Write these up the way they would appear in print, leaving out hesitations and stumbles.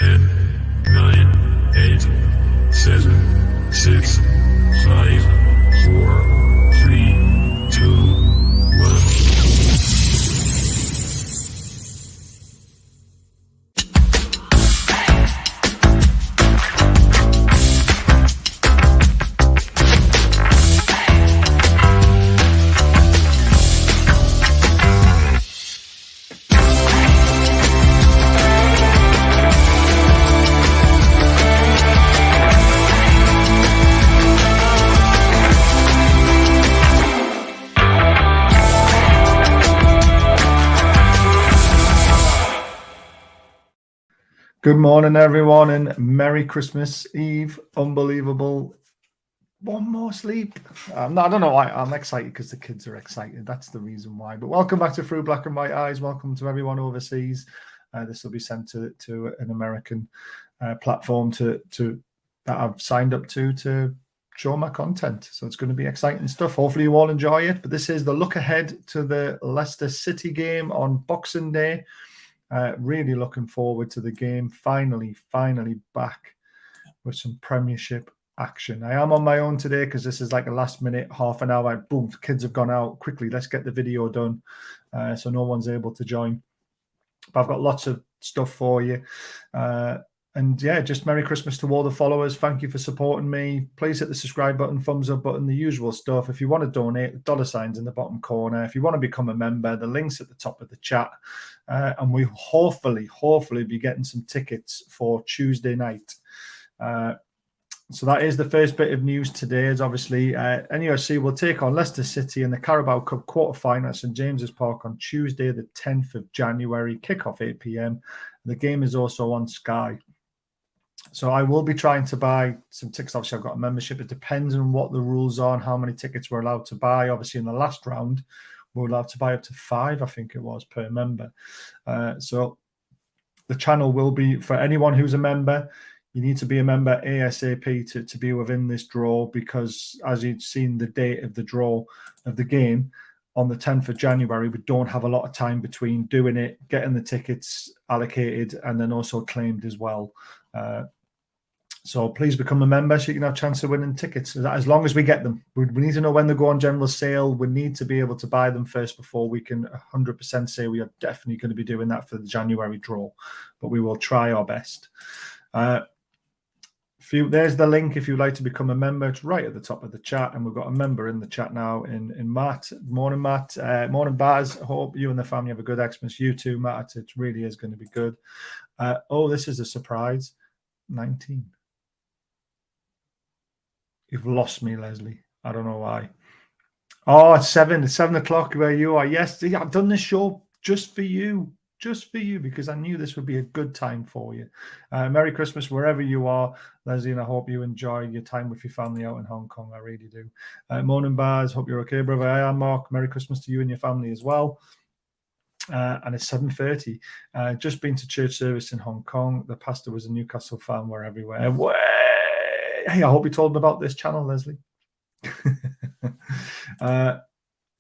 10, 9, 8, 7, 6, 5, 4, 3, 2, 1. Good morning, everyone, and Merry Christmas Eve. Unbelievable. One more sleep. I don't know why. I'm excited because the kids are excited. That's the reason why. But welcome back to Through Black and White Eyes. Welcome to everyone overseas. This will be sent to an American platform that I've signed up to show my content. So it's going to be exciting stuff. Hopefully you all enjoy it. But this is the look ahead to the Leicester City game on Boxing Day. Really looking forward to the game. Finally back with some Premiership action. I am on my own today because this is like a last minute, half an hour. Boom, the kids have gone out quickly. Let's get the video done. So no one's able to join. But I've got lots of stuff for you. And yeah, just Merry Christmas to all the followers. Thank you for supporting me. Please hit the subscribe button, thumbs up button, the usual stuff. If you want to donate, the dollar signs in the bottom corner. If you want to become a member, the link's at the top of the chat. And we hopefully be getting some tickets for Tuesday night. So that is the first bit of news today. Is obviously NUFC will take on Leicester City in the Carabao Cup quarter-final at St James's Park on Tuesday, the 10th of January, kick-off 8 p.m. The game is also on Sky. So I will be trying to buy some tickets. Obviously, I've got a membership. It depends on what the rules are and how many tickets we're allowed to buy. Obviously, in the last round, we're allowed to buy up to 5, I think it was, per member. So the channel will be, for anyone who's a member, you need to be a member ASAP to be within this draw, because as you've seen the date of the draw of the game on the 10th of January, we don't have a lot of time between doing it, getting the tickets allocated, and then also claimed as well. So please become a member so you can have a chance of winning tickets as long as we get them. We need to know when they go on general sale. We need to be able to buy them first before we can 100% say we are definitely going to be doing that for the January draw. But we will try our best. There's the link if you'd like to become a member. It's right at the top of the chat, and we've got a member in the chat now in Matt. Morning, Matt. Morning, Baz. Hope you and the family have a good Xmas. You too, Matt. It really is going to be good. This is a surprise. 19. You've lost me, Leslie. I don't know why. Oh, it's 7. It's 7 o'clock where you are. Yes, I've done this show just for you. Just for you, because I knew this would be a good time for you. Merry Christmas wherever you are, Leslie, and I hope you enjoy your time with your family out in Hong Kong. I really do. Morning, Baz. Hope you're okay, brother. I am, Mark. Merry Christmas to you and your family as well. And it's 7:30. Just been to church service in Hong Kong. The pastor was a Newcastle fan. We're everywhere. Hey, I hope you told him about this channel, Leslie.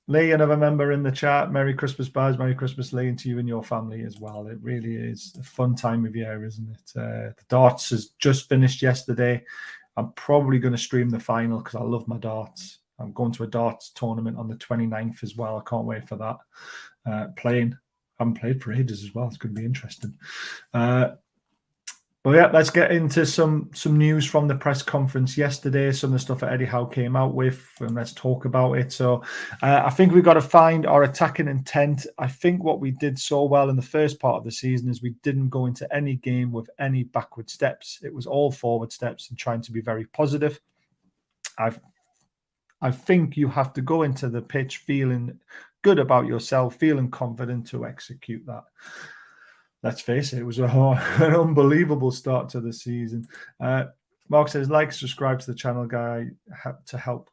Lee, another member in the chat. Merry Christmas, Baz. Merry Christmas, Lee, and to you and your family as well. It really is a fun time of year, isn't it? The darts has just finished yesterday. I'm probably going to stream the final because I love my darts. I'm going to a darts tournament on the 29th as well. I can't wait for that. Playing. I haven't played for ages as well. It's going to be interesting. But yeah, let's get into some news from the press conference yesterday, some of the stuff that Eddie Howe came out with, and let's talk about it. So I think we've got to find our attacking intent. I think what we did so well in the first part of the season is we didn't go into any game with any backward steps. It was all forward steps and trying to be very positive. I think you have to go into the pitch feeling good about yourself, feeling confident to execute that. Let's face it, it was an unbelievable start to the season. Mark says, like, subscribe to the channel, guy, to help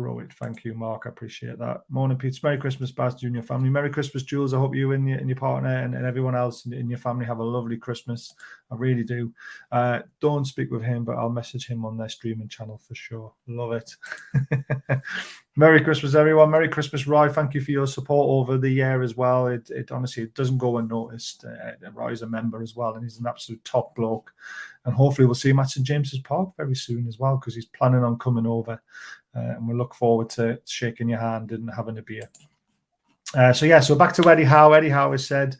grow it. Thank you, Mark. I appreciate that. Morning, Pete. Merry Christmas, Baz, to you and your family. Merry Christmas, Jules. I hope you and your partner and everyone else in your family have a lovely Christmas. I really do. Don't speak with him, but I'll message him on their streaming channel for sure. Love it. Merry Christmas, everyone. Merry Christmas, Roy. Thank you for your support over the year as well. It honestly, it doesn't go unnoticed. Roy's a member as well, and he's an absolute top bloke. And hopefully we'll see him at St. James's Park very soon as well, because he's planning on coming over. And we look forward to shaking your hand and having a beer. So back to Eddie Howe. Eddie Howe has said,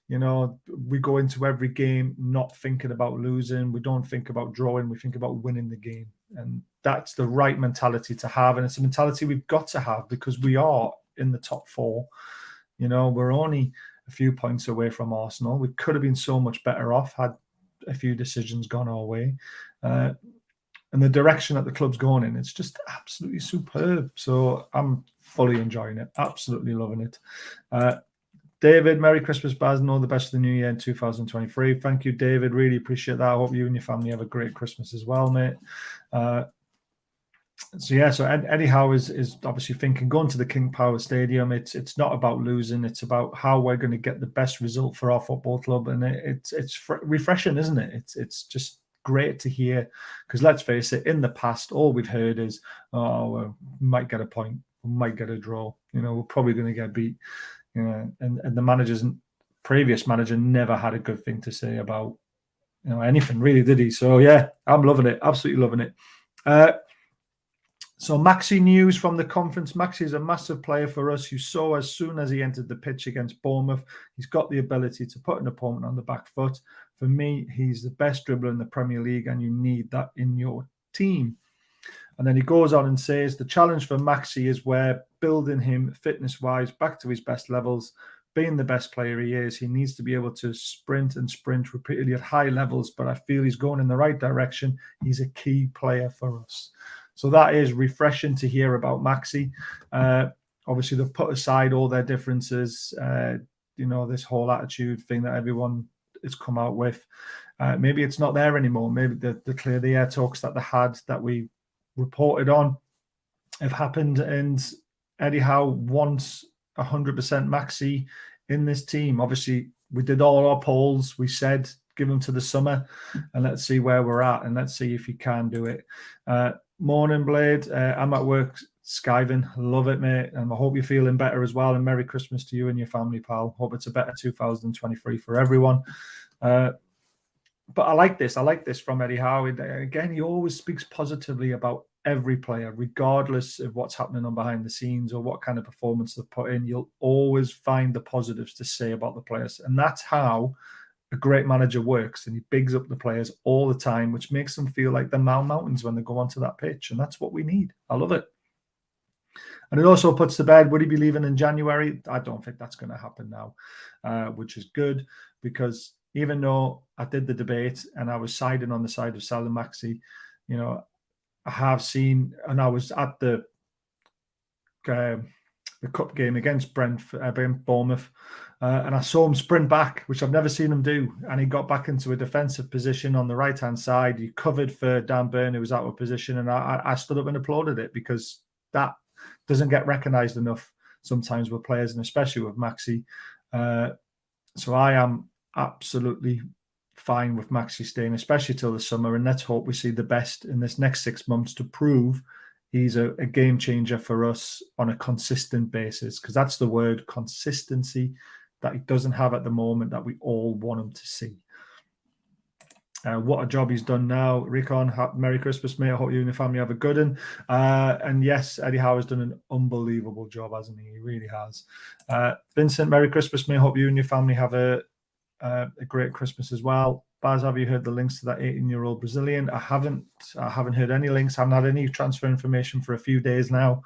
you know, we go into every game not thinking about losing. We don't think about drawing. We think about winning the game. And that's the right mentality to have. And it's a mentality we've got to have, because we are in the top 4. You know, we're only a few points away from Arsenal. We could have been so much better off had a few decisions gone our way. And the direction that the club's going in, it's just absolutely superb. So I'm fully enjoying it. Absolutely loving it. David, Merry Christmas, Baz, and all the best of the new year in 2023. Thank you, David. Really appreciate that. I hope you and your family have a great Christmas as well, mate. So Eddie Howe is obviously thinking going to the King Power Stadium. It's not about losing. It's about how we're going to get the best result for our football club, and it's refreshing, isn't it? It's just great to hear, because let's face it, in the past, all we've heard is, we might get a point, we might get a draw. You know, we're probably going to get beat. You know, and the previous manager never had a good thing to say about, you know, anything really, did he? So yeah, I'm loving it, absolutely loving it. So Maxi news from the conference. Maxi is a massive player for us. You saw as soon as he entered the pitch against Bournemouth, he's got the ability to put an opponent on the back foot. For me, he's the best dribbler in the Premier League, and you need that in your team. And then he goes on and says, the challenge for Maxi is we're building him fitness-wise back to his best levels. Being the best player he is, he needs to be able to sprint repeatedly at high levels, but I feel he's going in the right direction. He's a key player for us. So that is refreshing to hear about Maxi. Obviously, they've put aside all their differences, this whole attitude thing that everyone has come out with. Maybe it's not there anymore. Maybe the clear the air talks that they had, that we reported on, have happened, and Eddie Howe wants 100% Maxi in this team. Obviously, we did all our polls. We said give him to the summer, and let's see where we're at, and let's see if he can do it. Morning, Blade. I'm at work skiving. Love it, mate. And I hope you're feeling better as well. And Merry Christmas to you and your family, pal. Hope it's a better 2023 for everyone. But I like this. I like this from Eddie Howe. Again, he always speaks positively about every player, regardless of what's happening on behind the scenes or what kind of performance they've put in. You'll always find the positives to say about the players. And that's how a great manager works, and he bigs up the players all the time, which makes them feel like the mountains when they go onto that pitch. And that's what we need. I love it. And it also puts to bed, would he be leaving in January? I don't think that's going to happen now, which is good, because even though I did the debate and I was siding on the side of Allan Maxi, you know, I have seen, and I was at the cup game against Bournemouth, and I saw him sprint back, which I've never seen him do. And he got back into a defensive position on the right-hand side. He covered for Dan Burn, who was out of position, and I stood up and applauded it, because that doesn't get recognised enough sometimes with players, and especially with Maxi. So I am absolutely fine with Maxi staying, especially till the summer, and let's hope we see the best in this next 6 months to prove he's a game changer for us on a consistent basis, because that's the word, consistency, that he doesn't have at the moment, that we all want him to see. What a job he's done now. Recon, Merry Christmas, mate. I hope you and your family have a good one. And yes, Eddie Howe has done an unbelievable job, hasn't he? He really has. Vincent, Merry Christmas, mate. I hope you and your family have a great Christmas as well. Baz, have you heard the links to that 18-year-old Brazilian? I haven't heard any links. I haven't had any transfer information for a few days now.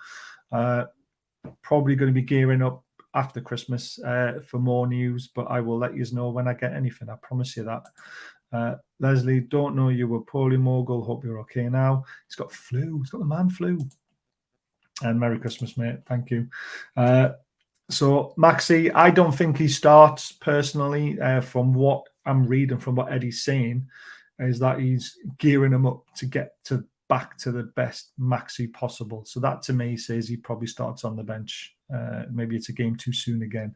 Probably going to be gearing up after Christmas for more news, but I will let you know when I get anything. I promise you that. Leslie, don't know you were poorly, Mogul. Hope you're okay now. He's got flu. He's got the man flu. And Merry Christmas, mate. Thank you. So Maxi, I don't think he starts personally. From what I'm reading, from what Eddie's saying, is that he's gearing him up to get to back to the best Maxi possible. So that to me says he probably starts on the bench. Maybe it's a game too soon again.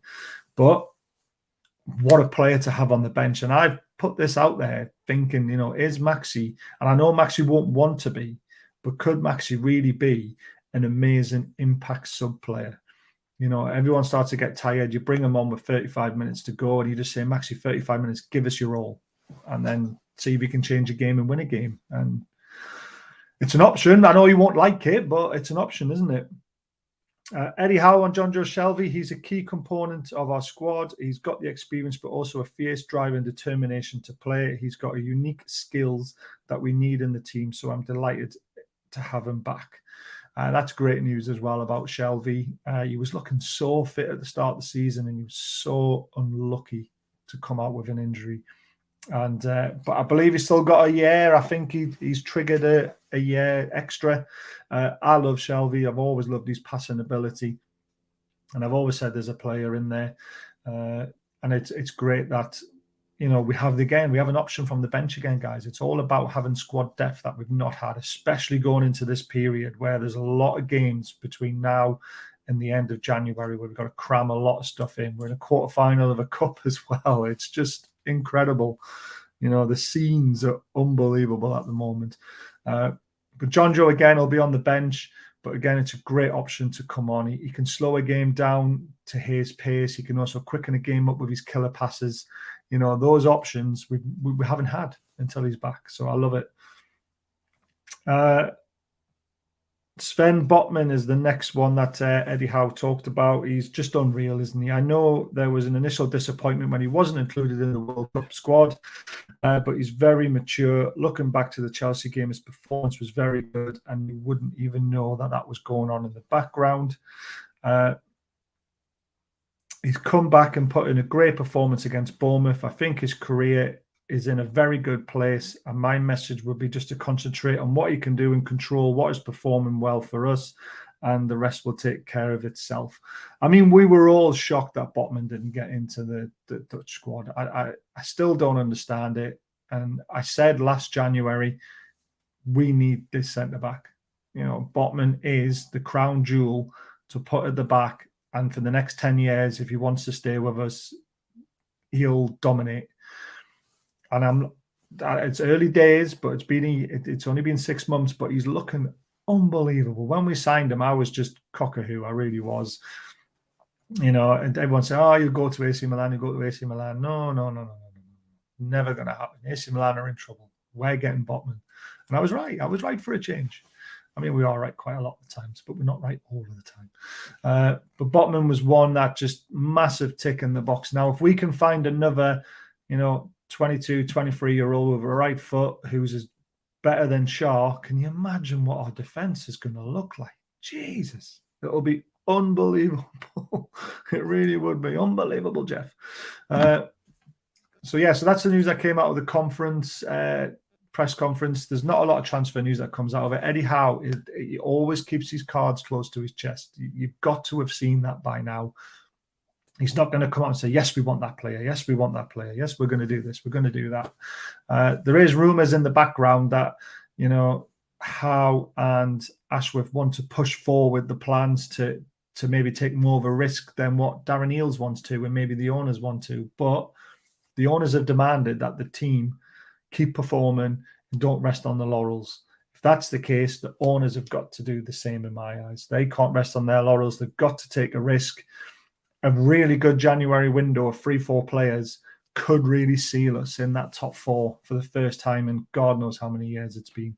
But what a player to have on the bench. And I've put this out there thinking, is Maxi, and I know Maxi won't want to be, but could Maxi really be an amazing impact sub player? Everyone starts to get tired. You bring him on with 35 minutes to go, and you just say, Maxi, 35 minutes, give us your all, and then see if you can change a game and win a game. And it's an option. I know you won't like it, but it's an option, isn't it? Eddie Howe and John Joe Shelvey, he's a key component of our squad. He's got the experience, but also a fierce drive and determination to play. He's got a unique skills that we need in the team, so I'm delighted to have him back. That's great news as well about Shelvey. He was looking so fit at the start of the season, and he was so unlucky to come out with an injury. And but I believe he's still got a year. I think he's triggered a year extra. I love Shelvey. I've always loved his passing ability, and I've always said there's a player in there. And it's great that we have an option from the bench again, guys. It's all about having squad depth that we've not had, especially going into this period where there's a lot of games between now and the end of January where we've got to cram a lot of stuff in. We're in a quarterfinal of a cup as well. It's just incredible. The scenes are unbelievable at the moment. But John Joe, again, will be on the bench. But again, it's a great option to come on. He can slow a game down to his pace. He can also quicken a game up with his killer passes. Those options we haven't had until he's back. So I love it. Sven Botman is the next one that Eddie Howe talked about. He's just unreal, isn't he? I know there was an initial disappointment when he wasn't included in the World Cup squad, but he's very mature. Looking back to the Chelsea game, his performance was very good, and you wouldn't even know that was going on in the background. He's come back and put in a great performance against Bournemouth. I think his career is in a very good place, and my message would be just to concentrate on what he can do and control what is performing well for us, and the rest will take care of itself. I mean, we were all shocked that Botman didn't get into the Dutch squad. I still don't understand it, and I said last January, we need this centre-back. Botman is the crown jewel to put at the back, and for the next 10 years, if he wants to stay with us, he'll dominate. And it's early days, but it's only been 6 months, but he's looking unbelievable. When we signed him, I was just cockahoo. I really was. And everyone said, "Oh, you go to AC Milan, you go to AC Milan." No. Never going to happen. AC Milan are in trouble. We're getting Botman. And I was right. I was right for a change. I mean, we are right quite a lot of the times, but we're not right all of the time. But Botman was one that just massive tick in the box. Now, if we can find another, 22, 23-year-old with a right foot who's better than Shaw, can you imagine what our defense is going to look like? Jesus, it'll be unbelievable. It really would be unbelievable, Jeff. So that's the news that came out of the conference, press conference. There's not a lot of transfer news that comes out of it. Eddie Howe, he always keeps his cards close to his chest. You've got to have seen that by now. He's not going to come out and say, yes, we want that player. Yes, we want that player. Yes, we're going to do this. We're going to do that. There is rumours in the background that, Howe and Ashworth want to push forward the plans to maybe take more of a risk than what Darren Eales wants to, and maybe the owners want to. But the owners have demanded that the team keep performing and don't rest on the laurels. If that's the case, the owners have got to do the same in my eyes. They can't rest on their laurels. They've got to take a risk. A really good January window of 3-4 players could really seal us in that top 4 for the first time in God knows how many years it's been.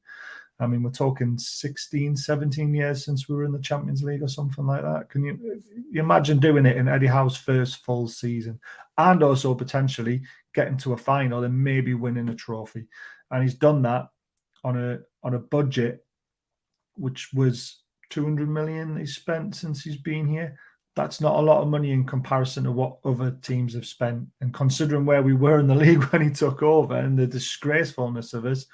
I mean, we're talking 16, 17 years since we were in the Champions League or something like that. Can you imagine doing it in Eddie Howe's first full season, and also potentially getting to a final and maybe winning a trophy? And he's done that on a budget which was 200 million he spent since he's been here. That's not a lot of money in comparison to what other teams have spent. And considering where we were in the league when he took over and the disgracefulness of us,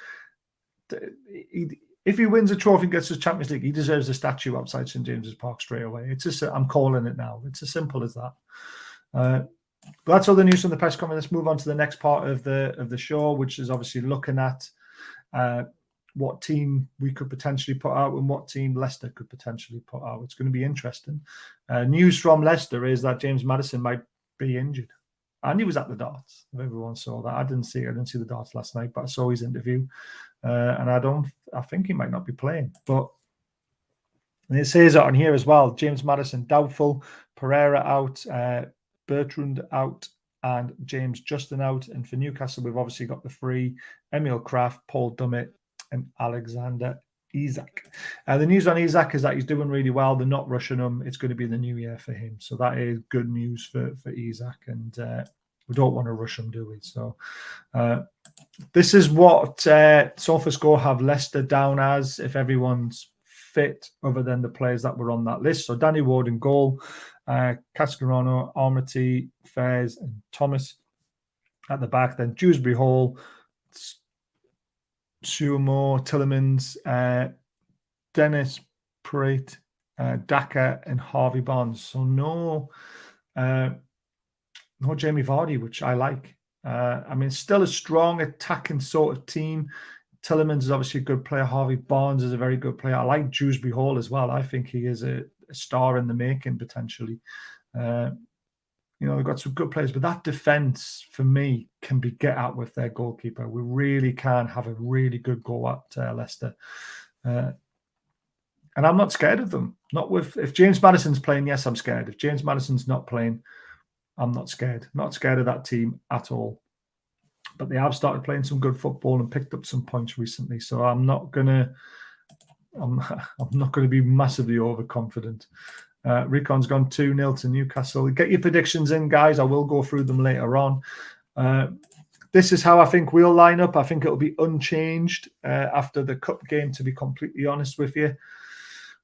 if he wins a trophy and gets his Champions League, he deserves a statue outside St James's Park straight away. It's just, I'm calling it now. It's as simple as that. But that's all the news from the press conference. Let's move on to the next part of the show, which is obviously looking at what team we could potentially put out and what team Leicester could potentially put out. It's going to be interesting. News from Leicester is that James Maddison might be injured. And he was at the darts. If everyone saw that, I didn't see the darts last night, but I saw his interview, and I think he might not be playing. But and it says it on here as well. James Maddison doubtful, Pereira out, Bertrand out, and James Justin out. And for Newcastle, we've obviously got the three: Emil Kraft, Paul Dummett, and Alexander Isak. The news on Isak is that he's doing really well. They're not rushing him. It's going to be the new year for him. So that is good news for Isak. And we don't want to rush him, do we? So this is what SofaScore have Leicester down as if everyone's fit other than the players that were on that list. So Danny Ward in goal, Cascarano, Armity, Fairs, and Thomas at the back. Then Dewsbury Hall, Sumo, Tillemans, Dennis Prait, Daka, and Harvey Barnes. So no Jamie Vardy, which I like. I mean, still a strong attacking sort of team. Tillemans is obviously a good player. Harvey Barnes is a very good player. I like Dewsbury Hall as well. I think he is a star in the making potentially. They've got some good players, but that defense for me can be get at with their goalkeeper. We really can have a really good go at Leicester. And I'm not scared of them. If James Maddison's playing, yes, I'm scared. If James Maddison's not playing, I'm not scared. Not scared of that team at all. But they have started playing some good football and picked up some points recently. So I'm not gonna be massively overconfident. Recon's gone 2-0 to Newcastle. Get your predictions in, guys. I will go through them later on. This is how I think we'll line up. I think it'll be unchanged after the cup game, to be completely honest with you.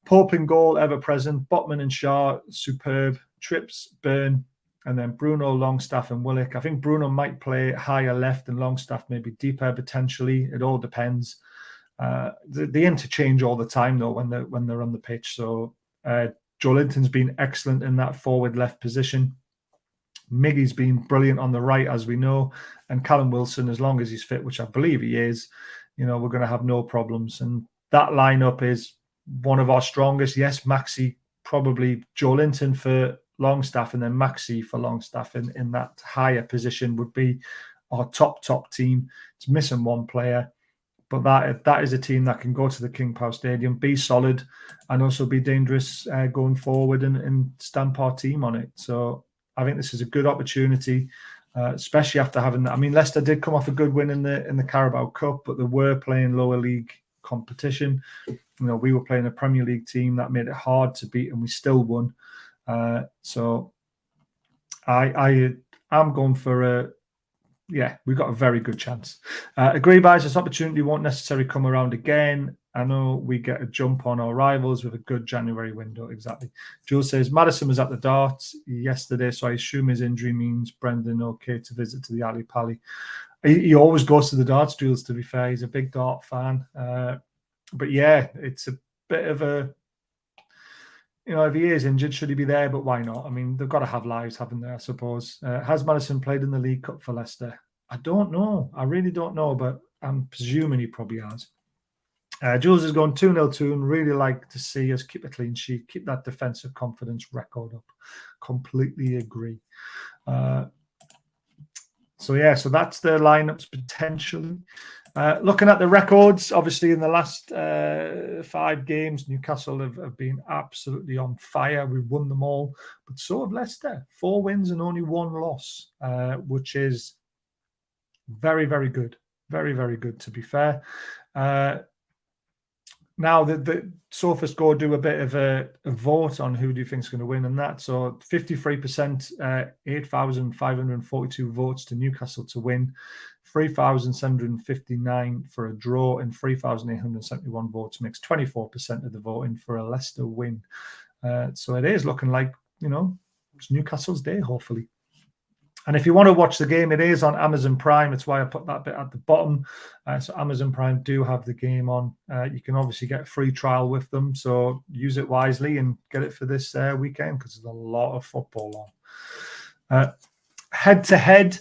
Pope in goal, ever present. Botman and Shaw, superb. Trips, Byrne, and then Bruno, Longstaff, and Willock. I think Bruno might play higher left and Longstaff maybe deeper potentially. It all depends. They interchange all the time though when they're on the pitch. So Joe Linton's been excellent in that forward left position. Miggy's been brilliant on the right, as we know, and Callum Wilson, as long as he's fit, which I believe he is, we're going to have no problems. And that lineup is one of our strongest. Yes, Maxi, probably Joe Linton for Longstaff, and then Maxi for Longstaff in that higher position would be our top team. It's missing one player, but that is a team that can go to the King Power Stadium, be solid, and also be dangerous going forward and stamp our team on it. So I think this is a good opportunity, especially after having that. I mean, Leicester did come off a good win in the Carabao Cup, but they were playing lower league competition. We were playing a Premier League team that made it hard to beat, and we still won. So I'm going for we've got a very good chance. Agree, guys, this opportunity won't necessarily come around again. I know we get a jump on our rivals with a good January window. Exactly. Jules says Maddison was at the darts yesterday, so I assume his injury means Brendan okay to visit to the Ali Pali. He always goes to the darts, Jules, to be fair. He's a big dart fan. But yeah, it's a bit of a, if he is injured, should he be there? But why not? I mean, they've got to have lives, haven't they, I suppose. Has Maddison played in the League Cup for Leicester? I don't know. I really don't know, but I'm presuming he probably has. Jules is going 2-0 to and really like to see us keep a clean sheet, keep that defensive confidence record up. Completely agree. So that's the lineups potentially. Looking at the records, obviously in the last 5 games, Newcastle have been absolutely on fire. We've won them all, but so have Leicester. 4 wins and only 1 loss, which is very, very good. Very, very good, to be fair. Now, the SofaScore do a bit of a vote on who do you think is going to win and that. So 53%, 8,542 votes to Newcastle to win, 3,759 for a draw, and 3,871 votes makes 24% of the voting for a Leicester win. So it is looking like, it's Newcastle's day, hopefully. And if you want to watch the game, it is on Amazon Prime. That's why I put that bit at the bottom. So Amazon Prime do have the game on. You can obviously get a free trial with them. So use it wisely and get it for this weekend because there's a lot of football on. Head-to-head.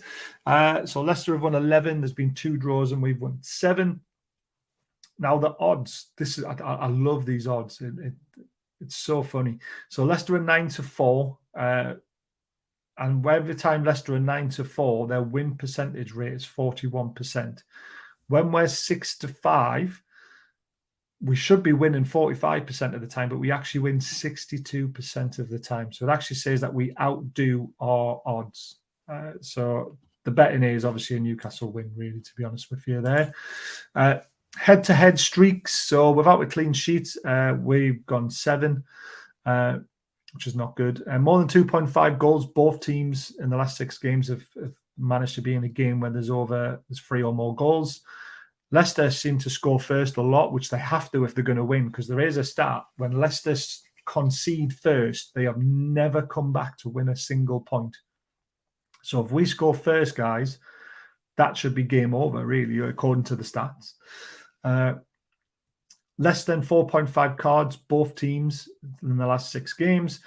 So Leicester have won 11. There's been 2 draws and we've won 7. Now the odds. This is I love these odds. It's so funny. So Leicester are 9-4, and every time Leicester are 9-4, their win percentage rate is 41%. When we're 6-5, we should be winning 45% of the time, but we actually win 62% of the time. So it actually says that we outdo our odds. So the betting is obviously a Newcastle win, really, to be honest with you there. Head-to-head streaks. So without a clean sheet, we've gone 7, which is not good. More than 2.5 goals. Both teams in the last 6 games have managed to be in a game where there's 3 or more goals. Leicester seem to score first a lot, which they have to if they're going to win, because there is a stat. When Leicester concede first, they have never come back to win a single point. So if we score first, guys, that should be game over, really, according to the stats. Less than 4.5 cards, both teams in the last 6 games.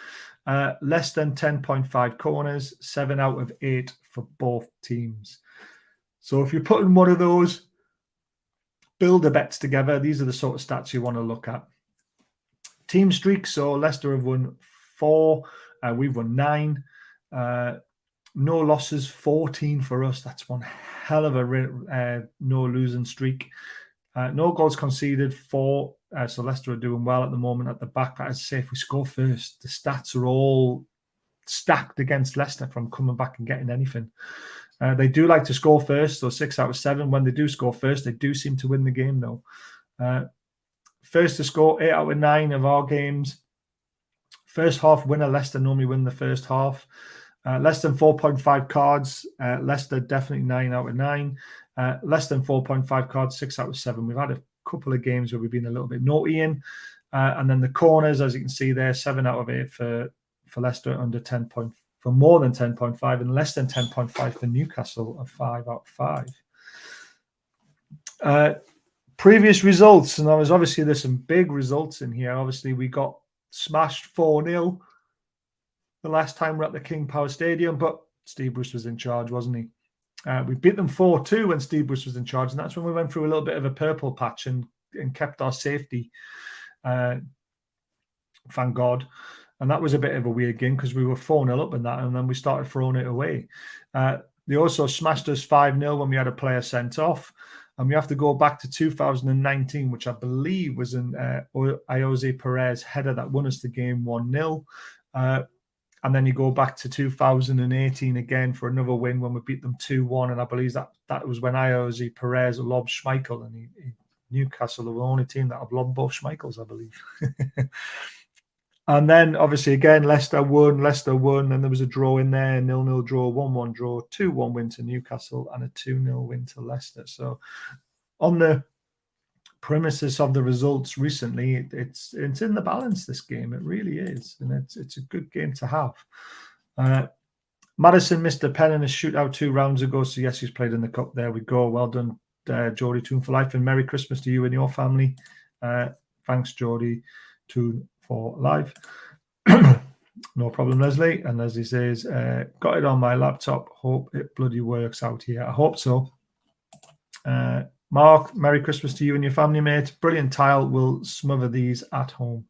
Less than 10.5 corners, 7 out of 8 for both teams. So if you're putting one of those builder bets together, these are the sort of stats you want to look at. Team streaks. So Leicester have won 4. We've won 9. No losses, 14 for us. That's one hell of a no losing streak. No goals conceded, 4. So Leicester are doing well at the moment at the back. But as I say, if we score first, the stats are all stacked against Leicester from coming back and getting anything. They do like to score first, so 6 out of 7. When they do score first, they do seem to win the game, though. First to score, 8 out of 9 of our games. First half winner, Leicester normally win the first half. Less than 4.5 cards, Leicester definitely 9 out of 9. Less than 4.5 cards, 6 out of 7. We've had a couple of games where we've been a little bit naughty in. And then the corners, as you can see there, 7 out of 8 for Leicester, under 10 point, for more than 10.5, and less than 10.5 for Newcastle, of 5 out of 5. Previous results, and there's some big results in here. Obviously, we got smashed 4-0 the last time we're at the King Power Stadium, but Steve Bruce was in charge, wasn't he? We beat them 4-2 when Steve Bruce was in charge, and that's when we went through a little bit of a purple patch and kept our safety. Thank God. And that was a bit of a weird game because we were 4-0 up in that, and then we started throwing it away. They also smashed us 5-0 when we had a player sent off. And we have to go back to 2019, which I believe was an Jose Perez header that won us the game 1-0. And then you go back to 2018 again for another win when we beat them 2-1. And I believe that was when Jose Perez lobbed Schmeichel. And Newcastle are the only team that have lobbed both Schmeichels, I believe. And then, obviously, again, Leicester won, and there was a draw in there, 0-0 draw, 1-1 draw, 2-1 win to Newcastle, and a 2-0 win to Leicester. So, on the premises of the results recently, it's in the balance, this game. It really is, and it's a good game to have. Maddison missed a pen in a shootout 2 rounds ago, so yes, he's played in the cup. There we go. Well done, Geordie Toon for life, and Merry Christmas to you and your family. Thanks, Geordie Toon for life. No problem, Leslie. And Leslie says, got it on my laptop. Hope it bloody works out here. I hope so. Mark, Merry Christmas to you and your family, mate. Brilliant tile. We'll smother these at home.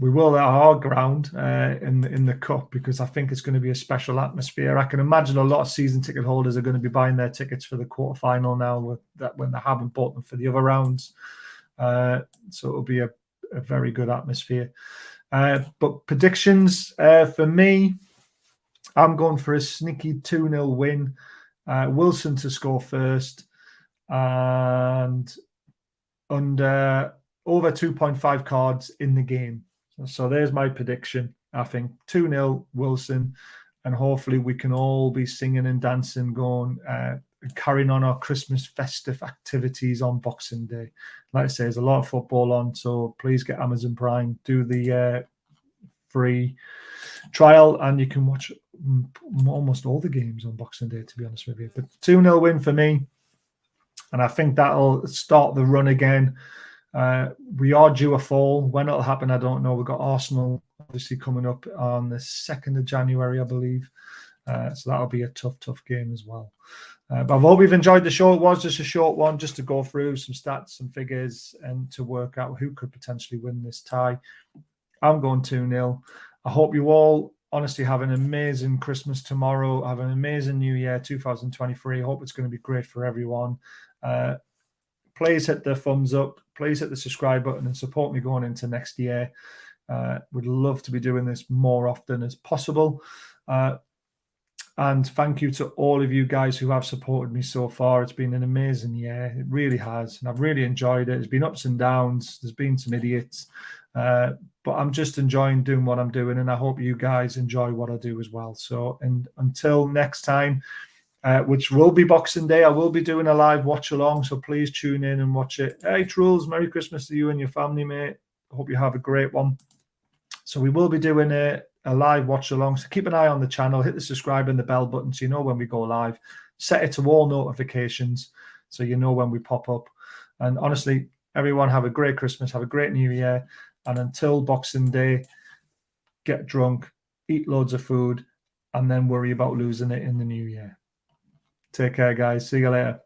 We will at our ground in the cup, because I think it's going to be a special atmosphere. I can imagine a lot of season ticket holders are going to be buying their tickets for the quarterfinal now, when they haven't bought them for the other rounds. So it'll be a very good atmosphere. But predictions for me, I'm going for a sneaky 2-0 win. Wilson to score first, and under over 2.5 cards in the game. So there's my prediction. I think 2-0 Wilson, and hopefully we can all be singing and dancing, going, carrying on our Christmas festive activities on Boxing Day. Like I say, there's a lot of football on, so please get Amazon Prime, do the free trial, and you can watch almost all the games on Boxing Day, to be honest with you. But 2-0 win for me, and I think that'll start the run again. We are due a fall. When it'll happen, I don't know. We've got Arsenal obviously coming up on the 2nd of January, I believe. So that'll be a tough game as well. But I hope you've enjoyed the show. It was just a short one, just to go through some stats, some figures, and to work out who could potentially win this tie. I'm going 2-0. I hope you all honestly have an amazing Christmas tomorrow. Have an amazing New Year 2023. I hope it's going to be great for everyone. Please hit the thumbs up. Please hit the subscribe button and support me going into next year. Would love to be doing this more often as possible. And thank you to all of you guys who have supported me so far. It's been an amazing year. It really has. And I've really enjoyed it. There's been ups and downs. There's been some idiots. But I'm just enjoying doing what I'm doing. And I hope you guys enjoy what I do as well. So, and until next time, which will be Boxing Day, I will be doing a live watch along. So please tune in and watch it. Hey, Truls, Merry Christmas to you and your family, mate. I hope you have a great one. So we will be doing a live watch along. So keep an eye on the channel, hit the subscribe and the bell button so you know when we go live. Set it to all notifications so you know when we pop up. And honestly, everyone have a great Christmas, have a great New Year. And until Boxing Day, get drunk, eat loads of food, and then worry about losing it in the new year. Take care, guys. See you later.